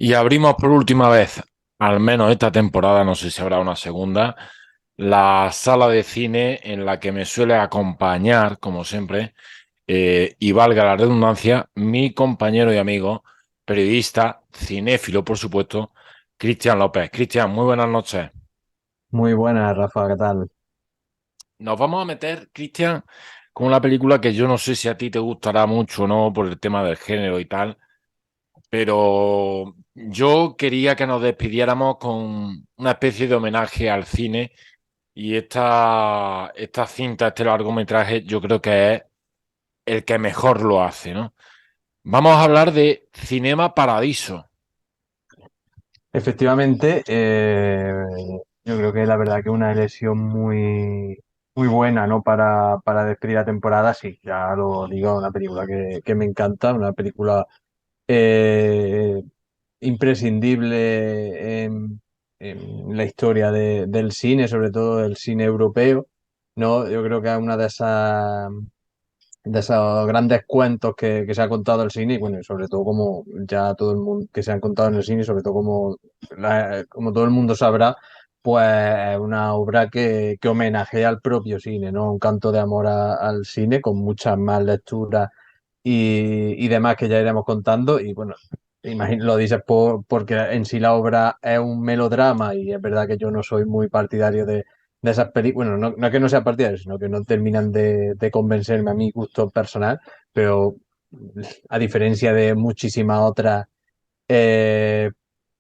Y abrimos por última vez, al menos esta temporada, no sé si habrá una segunda, la sala de cine en la que me suele acompañar, como siempre, y valga la redundancia, mi compañero y amigo, periodista, cinéfilo, por supuesto, Cristian López. Cristian, muy buenas noches. Muy buena, Rafa, ¿qué tal? Nos vamos a meter, Cristian, con una película que yo no sé si a ti te gustará mucho o no por el tema del género y tal. Pero yo quería que nos despidiéramos con una especie de homenaje al cine y esta cinta, este largometraje, yo creo que es el que mejor lo hace, ¿no? Vamos a hablar de Cinema Paradiso. Efectivamente, yo creo que la verdad que una elección muy buena, ¿no? Para despedir la temporada, sí, ya lo digo, una película que me encanta, una película eh, imprescindible en la historia del cine, sobre todo del cine europeo, ¿no? Yo creo que es una de esos grandes cuentos que se ha contado el cine y bueno, y sobre todo como ya todo el mundo que se han contado en el cine, y sobre todo como, como todo el mundo sabrá, pues es una obra que homenajea al propio cine, ¿no? Un canto de amor al cine con muchas más lecturas y demás que ya iremos contando y bueno. Lo dices porque en sí la obra es un melodrama y es verdad que yo no soy muy partidario de esas películas, bueno, no, no es que no sea partidario, sino que no terminan de convencerme a mi gusto personal, pero a diferencia de muchísimas otras eh,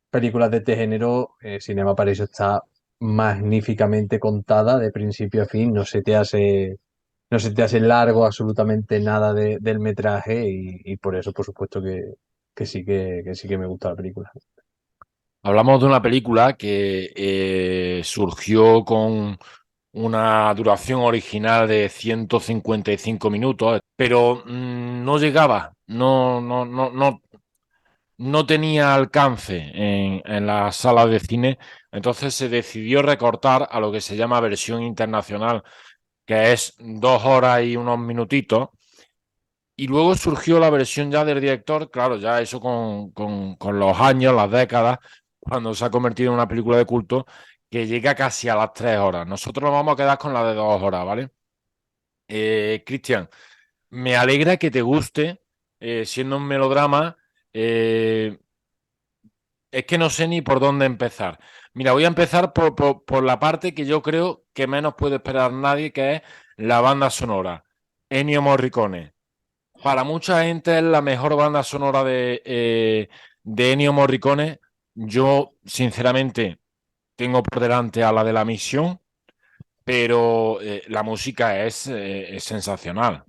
películas de este género, Cinema Paradiso está magníficamente contada de principio a fin, no se te hace largo absolutamente nada del metraje y por eso, por supuesto, que sí que me gusta la película. Hablamos de una película que surgió con una duración original de 155 minutos, pero no llegaba, no tenía alcance en las salas de cine, entonces se decidió recortar a lo que se llama versión internacional, que es 2 horas y unos minutitos, y luego surgió la versión ya del director, claro, ya eso con los años, las décadas, cuando se ha convertido en una película de culto, que llega casi a las 3 horas. Nosotros nos vamos a quedar con la de 2 horas, ¿vale? Cristian, me alegra que te guste, siendo un melodrama. eh, Es que no sé ni por dónde empezar. Mira, voy a empezar por la parte que yo creo que menos puede esperar nadie, que es la banda sonora. Ennio Morricone. Para mucha gente es la mejor banda sonora de Ennio Morricone. Yo, sinceramente, tengo por delante a la de La Misión, pero la música es sensacional.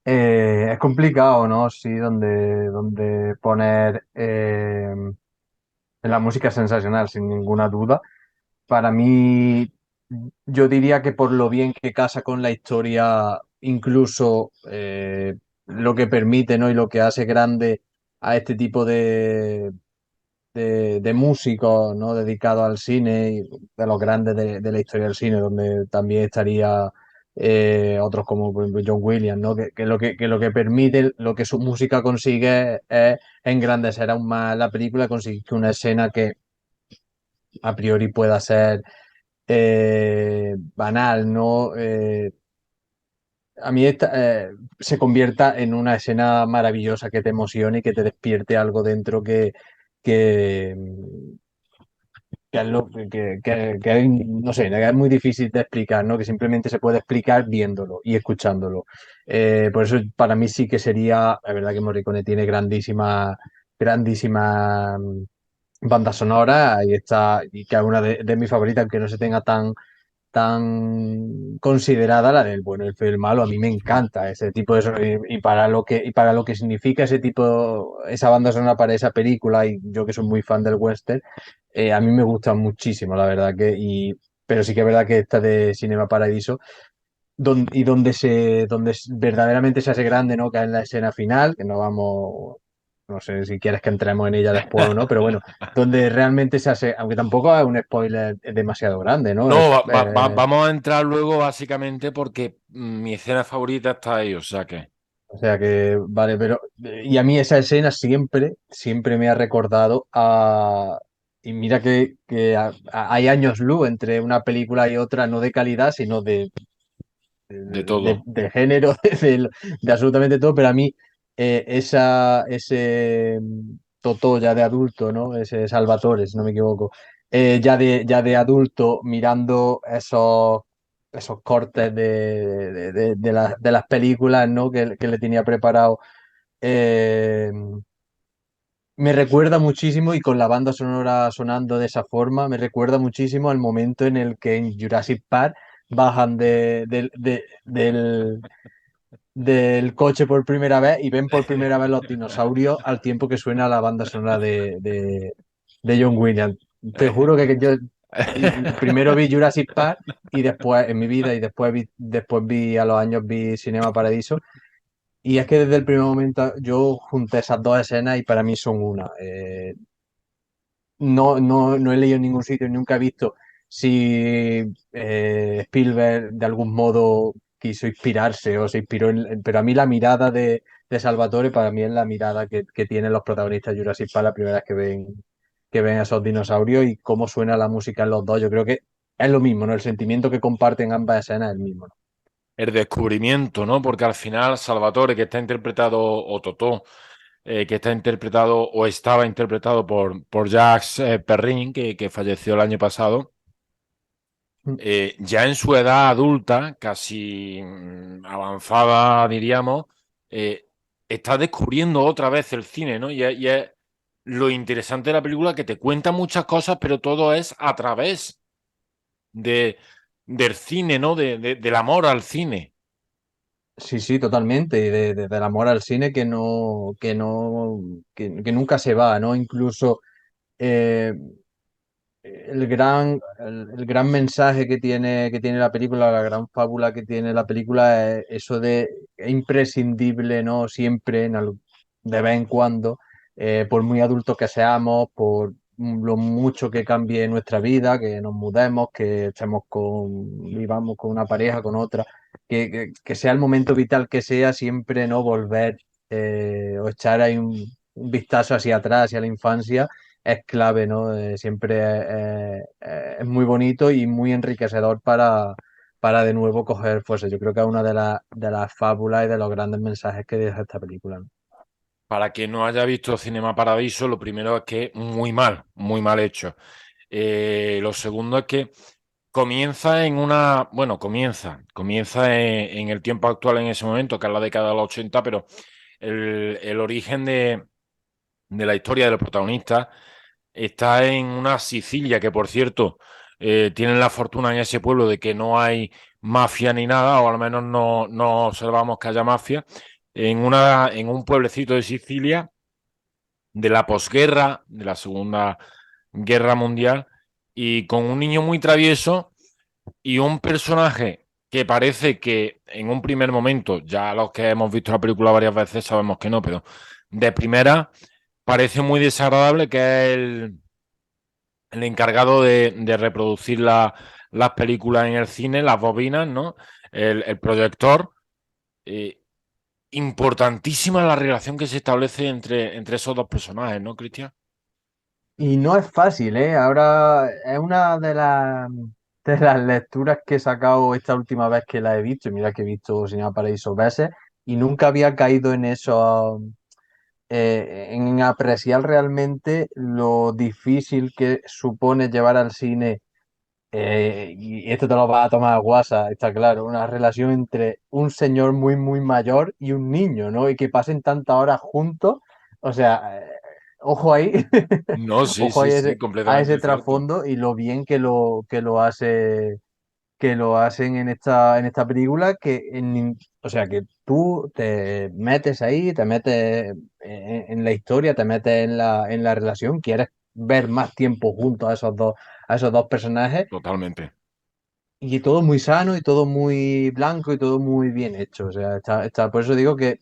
Es complicado, ¿no? Sí, donde poner la música es sensacional, sin ninguna duda. Para mí, yo diría que por lo bien que casa con la historia, incluso lo que permite, ¿no? Y lo que hace grande a este tipo de músicos, ¿no? Dedicados al cine, y de los grandes de la historia del cine, donde también estaría otros como por ejemplo, John Williams, ¿no? Que lo que permite, lo que su música consigue es engrandecer aún más la película, conseguir que una escena que a priori pueda ser banal, ¿no? A mí se convierta en una escena maravillosa que te emocione y que te despierte algo dentro que, que es no sé, que es muy difícil de explicar, ¿no? Que simplemente se puede explicar viéndolo y escuchándolo. Por eso para mí sí que sería, la verdad que Morricone tiene grandísima banda sonora, ahí está, y que es una de mis favoritas, aunque no se tenga tan considerada la del bueno, el feo y el malo. A mí me encanta ese tipo de sonido y para lo que significa ese tipo, esa banda sonora para esa película, y yo que soy muy fan del western, a mí me gusta muchísimo, la verdad pero sí que es verdad que esta de Cinema Paradiso, donde verdaderamente se hace grande, ¿no? Que es en la escena final, que no vamos, no sé si quieres que entremos en ella después o no, pero bueno, donde realmente se hace, aunque tampoco es un spoiler demasiado grande, ¿no? No, vamos a entrar luego básicamente porque mi escena favorita está ahí, o sea que... O sea que, vale, pero. Y a mí esa escena siempre, siempre me ha recordado a. Y mira que hay años luz entre una película y otra, no de calidad, sino de todo. de género, de absolutamente todo, pero a mí ese Totó ya de adulto, ¿no? Ese Salvatore, si no me equivoco, ya de adulto mirando esos cortes de las películas, ¿no? Que le tenía preparado. eh, Me recuerda muchísimo, y con la banda sonora sonando de esa forma, me recuerda muchísimo al momento en el que en Jurassic Park bajan del coche por primera vez y ven por primera vez los dinosaurios al tiempo que suena la banda sonora de John Williams. Te juro que yo primero vi Jurassic Park y después en mi vida y después vi a los años vi Cinema Paradiso, y es que desde el primer momento yo junté esas dos escenas y para mí son una. No he leído en ningún sitio, nunca he visto si Spielberg de algún modo quiso inspirarse o se inspiró pero a mí la mirada de Salvatore para mí es la mirada que tienen los protagonistas de Jurassic Park la primera vez que ven a esos dinosaurios, y cómo suena la música en los dos. Yo creo que es lo mismo, ¿no? El sentimiento que comparten ambas escenas es el mismo, ¿no? El descubrimiento, ¿no? Porque al final Salvatore, que está interpretado, o Totó, que está interpretado o estaba interpretado por Jacques Perrin, que falleció el año pasado, ya en su edad adulta, casi avanzada, diríamos, eh, está descubriendo otra vez el cine, ¿no? Y es lo interesante de la película, que te cuenta muchas cosas, pero todo es a través de, del cine, ¿no? Del amor al cine. Sí, sí, totalmente. Y del amor al cine que nunca se va, ¿no? Incluso eh, el gran mensaje que tiene la película, la gran fábula que tiene la película es eso de es imprescindible, ¿no? Siempre, de vez en cuando, por muy adultos que seamos, por lo mucho que cambie nuestra vida, que nos mudemos, que vivamos con una pareja, con otra, que sea el momento vital que sea, siempre, ¿no? Volver o echar ahí un vistazo hacia atrás, hacia la infancia es clave, ¿no? Siempre es muy bonito y muy enriquecedor para de nuevo coger fuerza. Yo creo que es una de las fábulas y de los grandes mensajes que deja esta película, ¿no? Para quien no haya visto Cinema Paradiso, lo primero es que muy mal hecho. Lo segundo es que comienza comienza en el tiempo actual en ese momento, que es la década de los 80, pero el origen de la historia del protagonista está en una Sicilia que, por cierto, tienen la fortuna en ese pueblo de que no hay mafia ni nada, o al menos no observamos que haya mafia, en un pueblecito de Sicilia de la posguerra, de la Segunda Guerra Mundial, y con un niño muy travieso y un personaje que parece que en un primer momento, ya los que hemos visto la película varias veces sabemos que no, pero de primera parece muy desagradable, que es el encargado de reproducir las películas en el cine, las bobinas, ¿no? El proyector. eh, Importantísima la relación que se establece entre esos dos personajes, ¿no, Cristian? Y no es fácil, ¿eh? Ahora es una de las lecturas que he sacado esta última vez que la he visto. Y mira que he visto Cinema Paraíso veces y nunca había caído en eso, en apreciar realmente lo difícil que supone llevar al cine. Y esto te lo vas a tomar a guasa, está claro, una relación entre un señor muy, muy mayor y un niño, ¿no? Y que pasen tantas horas juntos, o sea, ojo ahí, No, sí, ojo sí, ahí sí, a ese completamente cierto. trasfondo y lo bien que lo hacen en esta película, o sea, que tú te metes ahí, te metes en la historia, te metes en la relación, quieres ver más tiempo junto a esos dos personajes, Totalmente. y todo muy sano y todo muy blanco y todo muy bien hecho. O sea, por eso digo que,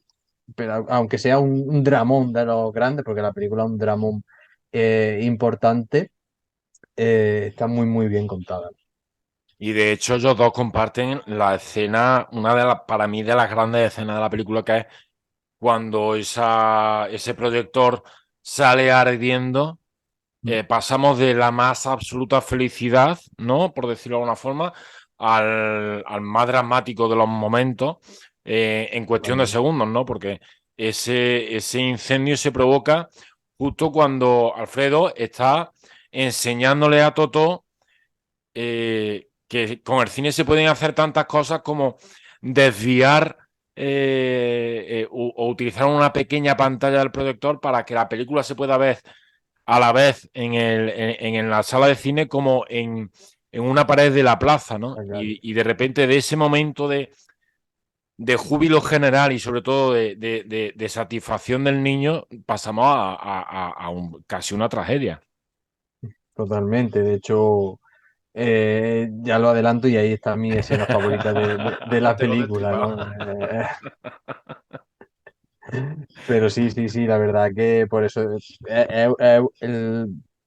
pero aunque sea un dramón de los grandes, porque la película es un dramón importante, está muy, muy bien contada. Y de hecho ellos dos comparten la escena, una de las, para mí, de las grandes escenas de la película, que es cuando ese proyector sale ardiendo, pasamos de la más absoluta felicidad, ¿no? Por decirlo de alguna forma, al más dramático de los momentos en cuestión de Totalmente. segundos, ¿no? Porque ese incendio se provoca justo cuando Alfredo está enseñándole a Totó que con el cine se pueden hacer tantas cosas como desviar o utilizar una pequeña pantalla del proyector para que la película se pueda ver a la vez en la sala de cine como en una pared de la plaza, ¿no? Está claro. Y de repente de ese momento de júbilo general y sobre todo de satisfacción del niño pasamos a casi una tragedia. Totalmente. De hecho, ya lo adelanto y ahí está mi escena favorita de la Te lo he película, destripado. ¿no? Pero sí, sí, sí, la verdad que por eso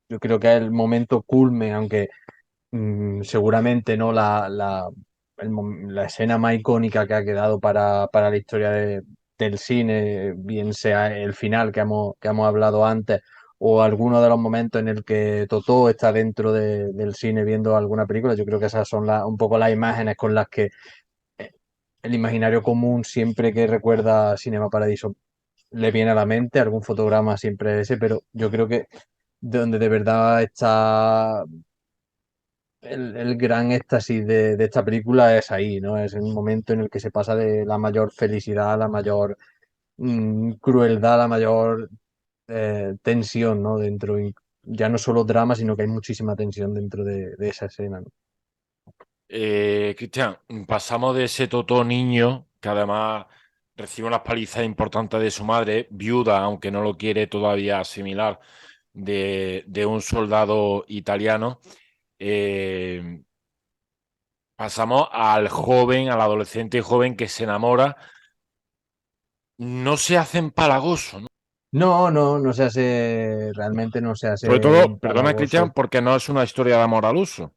yo creo que es el momento culme, aunque seguramente no la escena más icónica que ha quedado para la historia del cine, bien sea el final que hemos hablado antes, o alguno de los momentos en el que Totó está dentro del cine viendo alguna película. Yo creo que esas son un poco las imágenes con las que eh, el imaginario común, siempre que recuerda Cinema Paradiso, le viene a la mente, algún fotograma siempre ese, pero yo creo que donde de verdad está el gran éxtasis de esta película es ahí, ¿no? Es el momento en el que se pasa de la mayor felicidad a la mayor crueldad, a la mayor tensión, ¿no? Dentro, ya no solo drama, sino que hay muchísima tensión dentro de esa escena, ¿no? Cristian, pasamos de ese Totó niño, que además recibe unas palizas importantes de su madre, viuda, aunque no lo quiere todavía asimilar, de un soldado italiano. eh, Pasamos al joven, al adolescente joven que se enamora, no se hace empalagoso, ¿no? No, no, no se hace, realmente no se Sobre hace todo, perdona Cristian, empalagoso. porque no es una historia de amor al uso.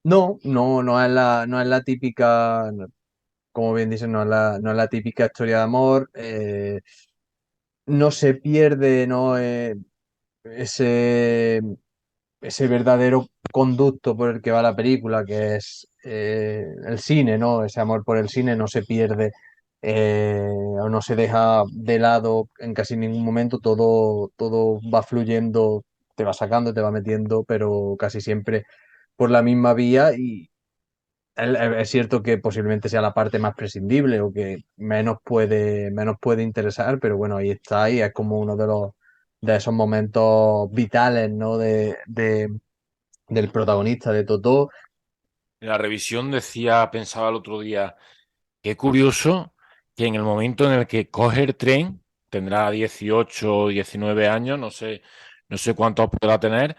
No, no, no es la típica, como bien dicen, no es la típica historia de amor. No se pierde, ¿no? Ese, ese verdadero conducto por el que va la película, que es el cine, ¿no? Ese amor por el cine no se pierde o no se deja de lado en casi ningún momento, todo va fluyendo, te va sacando, te va metiendo, pero casi siempre por la misma vía y es cierto que posiblemente sea la parte más prescindible o que menos puede interesar, pero bueno, ahí está y es como uno de esos momentos vitales, ¿no? Del protagonista de Totó. En la revisión decía, pensaba el otro día, qué curioso que en el momento en el que coge el tren, tendrá 18 o 19 años, no sé cuántos podrá tener,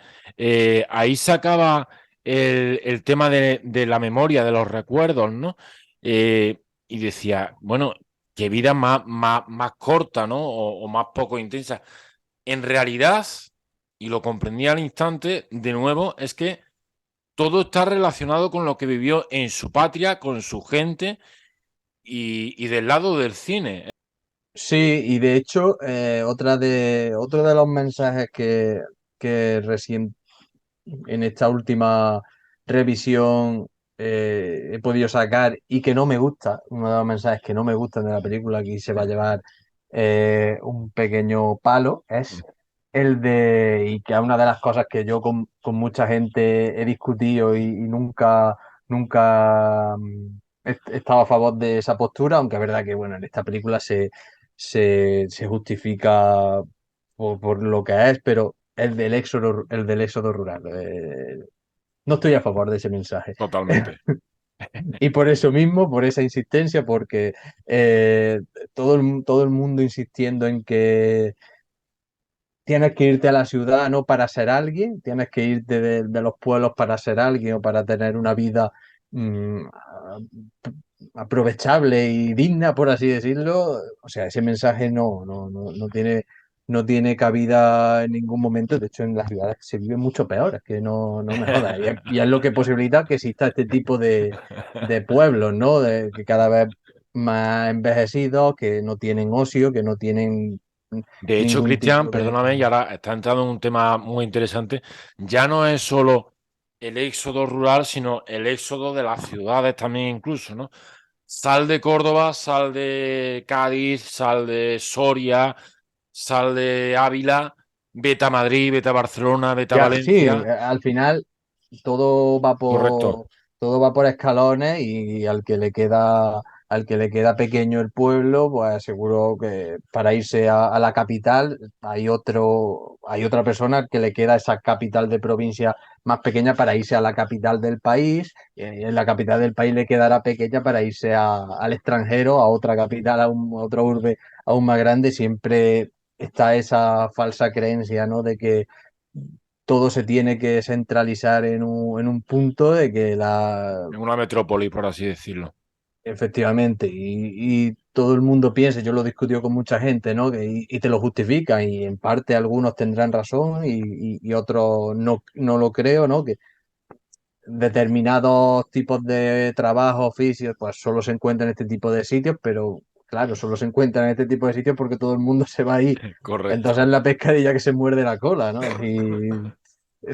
ahí sacaba el tema de la memoria, de los recuerdos, ¿no? Y decía, bueno, qué vida más corta, ¿no? O más poco intensa. En realidad, y lo comprendí al instante, de nuevo, es que todo está relacionado con lo que vivió en su patria, con su gente y del lado del cine. Sí, y de hecho, otro de los mensajes que recién en esta última revisión he podido sacar y que no me gusta, uno de los mensajes que no me gustan de la película, aquí se va a llevar un pequeño palo, es el de, y que es una de las cosas que yo con mucha gente he discutido y nunca he estado a favor de esa postura, aunque es verdad que bueno, en esta película se justifica por lo que es, pero el del éxodo rural. No estoy a favor de ese mensaje. Totalmente. Y por eso mismo, por esa insistencia, porque eh, todo el mundo insistiendo en que tienes que irte a la ciudad no para ser alguien, tienes que irte de los pueblos para ser alguien o para tener una vida mm, aprovechable y digna, por así decirlo. O sea, ese mensaje no tiene cabida en ningún momento. De hecho, en las ciudades se vive mucho peor, es que no me jodas. Y es lo que posibilita que exista este tipo de pueblos, ¿no? Que cada vez más envejecidos, que no tienen ocio, que no tienen De hecho, ningún Cristian, tipo perdóname, y de... ahora está entrando en un tema muy interesante. Ya no es solo el éxodo rural, sino el éxodo de las ciudades también incluso, ¿no? Sal de Córdoba, sal de Cádiz, sal de Soria, sal de Ávila, vete a Madrid, vete a Barcelona, vete a Ya, sí, Valencia. al final todo va Correcto. todo va por escalones y al que le queda pequeño el pueblo, pues seguro que para irse a la capital hay otra persona que le queda esa capital de provincia más pequeña para irse a la capital del país, y en la capital del país le quedará pequeña para irse al extranjero, a otra capital, a otra urbe aún más grande. Siempre está esa falsa creencia, ¿no? De que todo se tiene que centralizar en un punto de que En una metrópoli, por así decirlo. efectivamente, y todo el mundo piensa, yo lo he discutido con mucha gente, ¿no? Y te lo justifican, y en parte algunos tendrán razón y otros no lo creo, ¿no? Que determinados tipos de trabajo, oficios, pues solo se encuentran en este tipo de sitios, pero claro, solo se encuentran en este tipo de sitios porque todo el mundo se va ahí. Entonces Correcto. es la pescadilla que se muerde la cola, ¿no? Es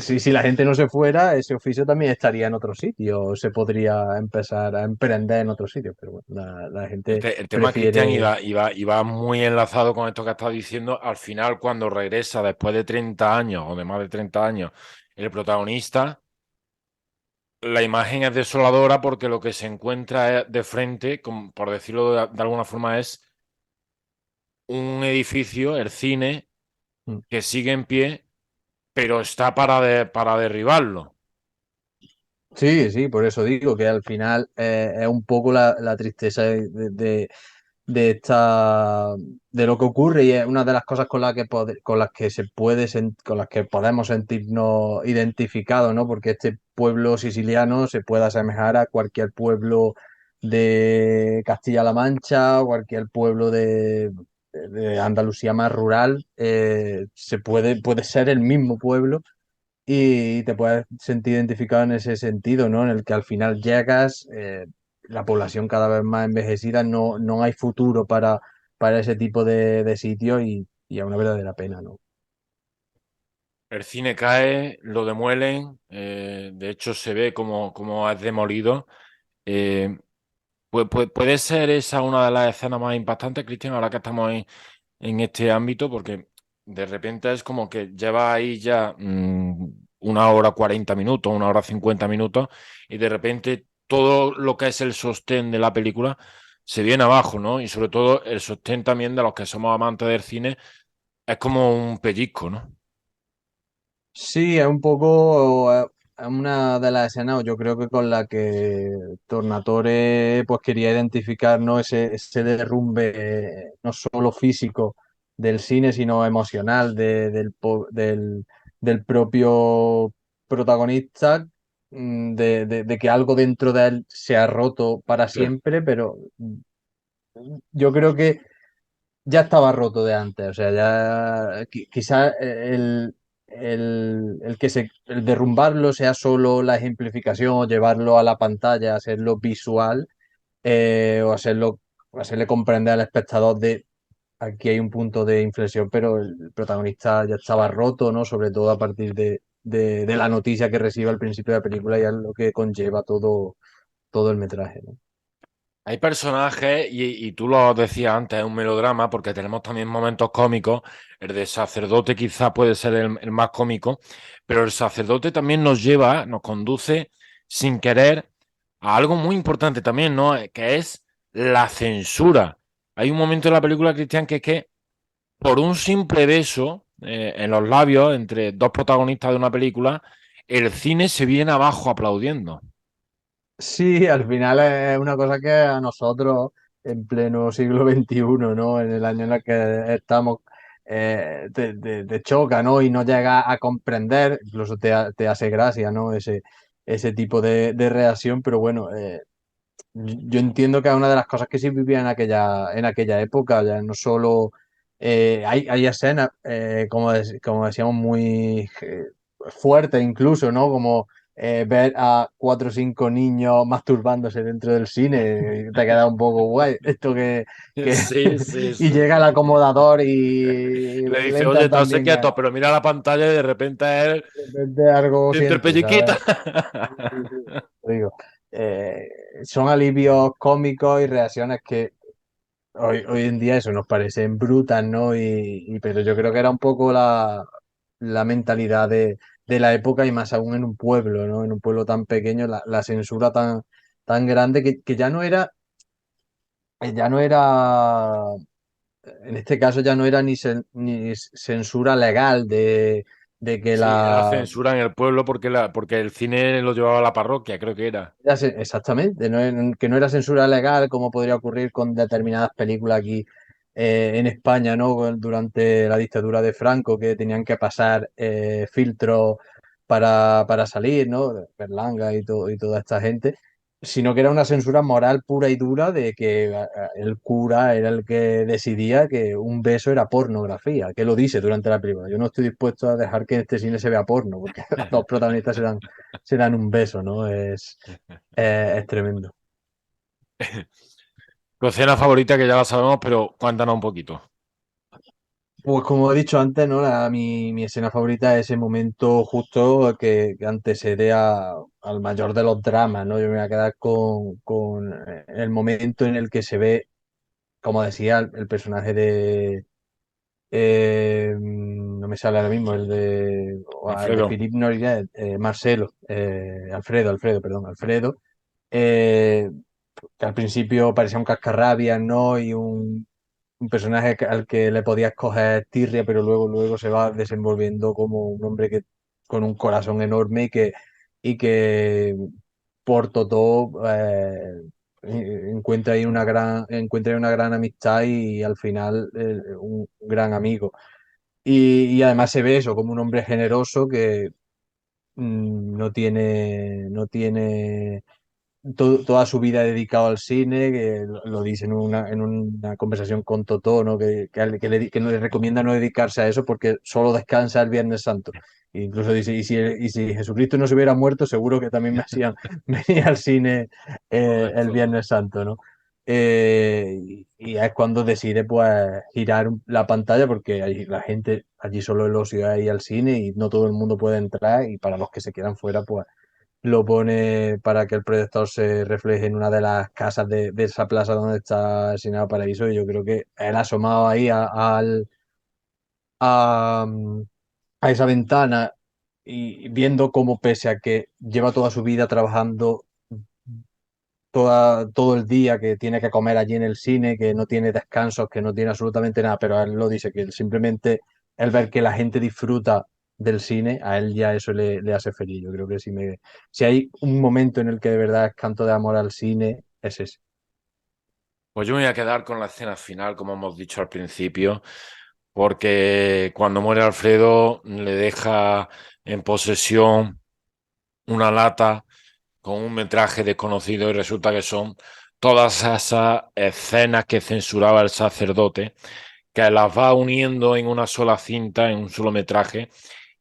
decir, si la gente no se fuera, ese oficio también estaría en otro sitio, se podría empezar a emprender en otro sitio, pero bueno, la gente El tema, Cristian, prefiere... iba muy enlazado con esto que estás diciendo. Al final, cuando regresa después de 30 años o de más de 30 años, el protagonista, la imagen es desoladora porque lo que se encuentra de frente, por decirlo de alguna forma, es un edificio, el cine, Mm. que sigue en pie, pero está para derribarlo. Sí, sí, por eso digo que al final es un poco la tristeza de esta de lo que ocurre, y es una de las cosas con las que con las que con las que podemos sentirnos identificados, ¿no? Porque este pueblo siciliano se puede asemejar a cualquier pueblo de Castilla-La Mancha o cualquier pueblo de Andalucía más rural. Puede ser el mismo pueblo y te puedes sentir identificado en ese sentido, ¿no? En el que al final llegas, la población cada vez más envejecida, no hay futuro para ese tipo de sitios, y es una verdadera pena, ¿no? El cine cae, lo demuelen, de hecho se ve como es demolido. Eh, puede ser esa una de las escenas más impactantes, Cristian, ahora que estamos en este ámbito, porque de repente es como que lleva ahí ya 1 hora 40 minutos, 1 hora 50 minutos, y de repente todo lo que es el sostén de la película se viene abajo, ¿no? Y sobre todo el sostén también de los que somos amantes del cine es como un pellizco, ¿no? Sí, es un poco es una de las escenas, yo creo que con la que Tornatore pues quería identificar, ¿no? Ese derrumbe, no solo físico del cine, sino emocional del propio protagonista, de que algo dentro de él se ha roto para Sí. siempre, pero yo creo que ya estaba roto de antes, o sea, ya quizás el derrumbarlo sea solo la ejemplificación o llevarlo a la pantalla, hacerlo visual, o hacerle comprender al espectador de aquí hay un punto de inflexión, pero el protagonista ya estaba roto, ¿no? Sobre todo a partir de la noticia que recibe al principio de la película, y es lo que conlleva todo el metraje, ¿no? Hay personajes, y tú lo decías antes, es un melodrama, porque tenemos también momentos cómicos. El de sacerdote quizá puede ser el más cómico, pero el sacerdote también nos lleva, nos conduce sin querer a algo muy importante también, ¿no? Que es la censura. Hay un momento en la película, Cristian, que es que por un simple beso en los labios entre dos protagonistas de una película, el cine se viene abajo aplaudiendo. Sí, al final es una cosa que a nosotros en pleno siglo XXI, ¿no? En el año en el que estamos, te choca, ¿no? Y no llega a comprender, incluso te hace gracia, ¿no? Ese tipo de reacción, pero bueno, yo entiendo que es una de las cosas que sí vivía en aquella época, ya no solo hay escenas, como decíamos, muy fuertes incluso, ¿no? Como ver a cuatro o cinco niños masturbándose dentro del cine, te queda un poco guay. Esto que... Sí, sí, y sí. llega el acomodador y Le le dice, oye, entran estate también quieto, pero mira la pantalla y de repente él de algo siente el siente, pelliquita. ¿sabes? Sí, sí, sí. Digo, eh, son alivios cómicos y reacciones que hoy en día eso nos parecen brutas, ¿no? Pero yo creo que era un poco la mentalidad de la época y más aún en un pueblo, ¿no? En un pueblo tan pequeño, la censura tan grande que ya no era, en este caso ya no era ni censura legal de que Sí, era la... censura en el pueblo porque el cine lo llevaba a la parroquia, creo que era. Exactamente, que no era censura legal como podría ocurrir con determinadas películas aquí en España, ¿no? Durante la dictadura de Franco, que tenían que pasar filtros para salir, ¿no? Berlanga y toda esta gente, sino que era una censura moral pura y dura de que el cura era el que decidía que un beso era pornografía, que lo dice durante la película. Yo no estoy dispuesto a dejar que en este cine se vea porno, porque los dos protagonistas se dan un beso, ¿no? Es tremendo. Tu escena favorita que ya la sabemos, pero cuéntanos un poquito. Pues como he dicho antes, ¿no? Mi escena favorita es ese momento justo que antecede al mayor de los dramas, ¿no? Yo me voy a quedar con el momento en el que se ve, como decía, el personaje de... no me sale ahora mismo, el de Alfredo, Philippe Noriega, Marcelo, Alfredo, perdón, Alfredo, eh, que al principio parecía un cascarrabias, ¿no? Y un personaje al que le podías coger tirria, pero luego se va desenvolviendo como un hombre con un corazón enorme y que por todo encuentra ahí una gran amistad y al final un gran amigo. Y además se ve eso como un hombre generoso que no tiene toda su vida dedicado al cine, que lo dice en una conversación con Totó, ¿no? Que no le recomienda no dedicarse a eso porque solo descansa el Viernes Santo. E incluso dice, y si Jesucristo no se hubiera muerto, seguro que también me hacían venir al cine el correcto. Viernes Santo, ¿no? Y es cuando decide pues girar la pantalla porque la gente allí solo el ocio es ir al cine y no todo el mundo puede entrar y para los que se quedan fuera pues lo pone para que el proyector se refleje en una de las casas de esa plaza donde está el Cinema Paraíso y yo creo que él asomado ahí a, a esa ventana y viendo cómo pese a que lleva toda su vida trabajando todo el día, que tiene que comer allí en el cine, que no tiene descansos, que no tiene absolutamente nada, pero él lo dice, que simplemente el ver que la gente disfruta del cine, a él ya eso le hace feliz. Yo creo que si hay un momento en el que de verdad es canto de amor al cine, es ese. Pues yo me voy a quedar con la escena final, como hemos dicho al principio, porque cuando muere Alfredo le deja en posesión una lata con un metraje desconocido y resulta que son todas esas escenas que censuraba el sacerdote, que las va uniendo en una sola cinta, en un solo metraje,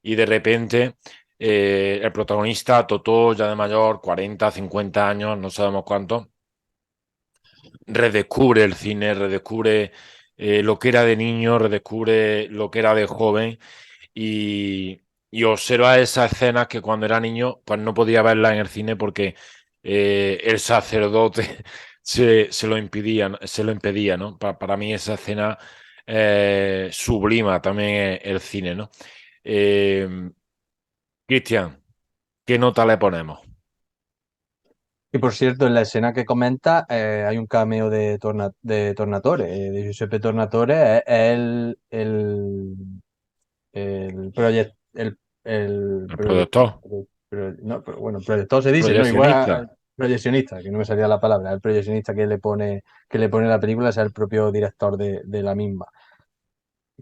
y de repente el protagonista, Totó, ya de mayor, 40, 50 años, no sabemos cuánto, redescubre el cine, redescubre lo que era de niño, redescubre lo que era de joven y, y observa esas escenas que cuando era niño pues no podía verlas en el cine porque el sacerdote se lo impedía, ¿no? Para mí esa escena sublima también el cine, ¿no? Eh, Cristian, ¿qué nota le ponemos? Y por cierto, en la escena que comenta hay un cameo de Tornatore, de Giuseppe Tornatore, es el proyecto, el El proye- productor, no, pero bueno, proyector se dice, ¿no? Igual proyeccionista, proyeccionista, que no me salía la palabra, el proyeccionista que le pone la película es el propio director de la misma.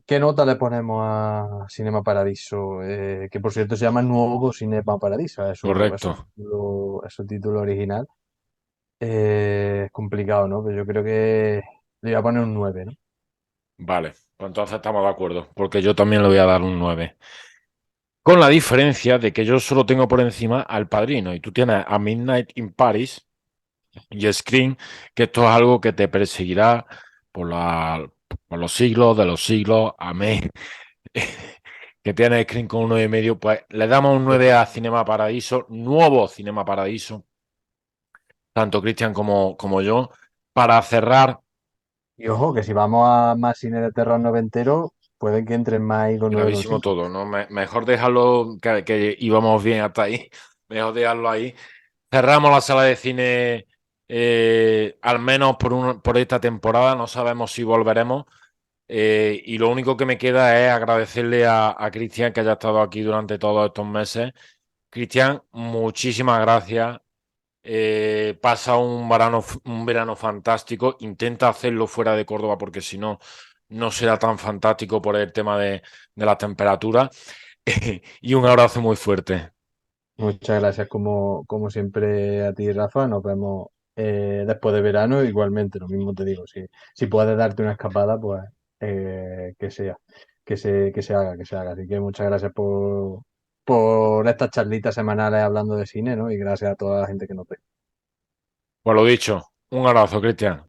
¿Qué nota le ponemos a Cinema Paradiso? Que por cierto se llama Nuevo Cinema Paradiso, correcto. es su título original. Es complicado, ¿no? Pero yo creo que le voy a poner un 9, ¿no? Vale, pues entonces estamos de acuerdo, porque yo también le voy a dar un 9. con la diferencia de que yo solo tengo por encima al Padrino y tú tienes a Midnight in Paris y Scream, que esto es algo que te perseguirá por, por los siglos de los siglos. Amén. Que tiene Scream con un 9,5, pues le damos un 9 a Cinema Paradiso, nuevo Cinema Paradiso, tanto Cristian como yo, para cerrar. Y ojo, que si vamos a más cine de terror noventero, puede que entren más ahí con Gravísimo 9,5. todo, ¿no? Mejor dejarlo, que íbamos bien hasta ahí, mejor dejarlo ahí. Cerramos la sala de cine, al menos por esta temporada, no sabemos si volveremos. Y lo único que me queda es agradecerle a Cristian que haya estado aquí durante todos estos meses. Cristian, muchísimas gracias. Pasa un verano fantástico. Intenta hacerlo fuera de Córdoba porque si no, no será tan fantástico por el tema de la temperatura. Y un abrazo muy fuerte. Muchas gracias como siempre a ti, Rafa. Nos vemos después de verano. Igualmente, lo mismo te digo. Si puedes darte una escapada, pues que sea, que se haga, que se haga. Así que muchas gracias por estas charlitas semanales hablando de cine, ¿no? Y gracias a toda la gente que nos ve. Pues lo dicho, un abrazo, Cristian.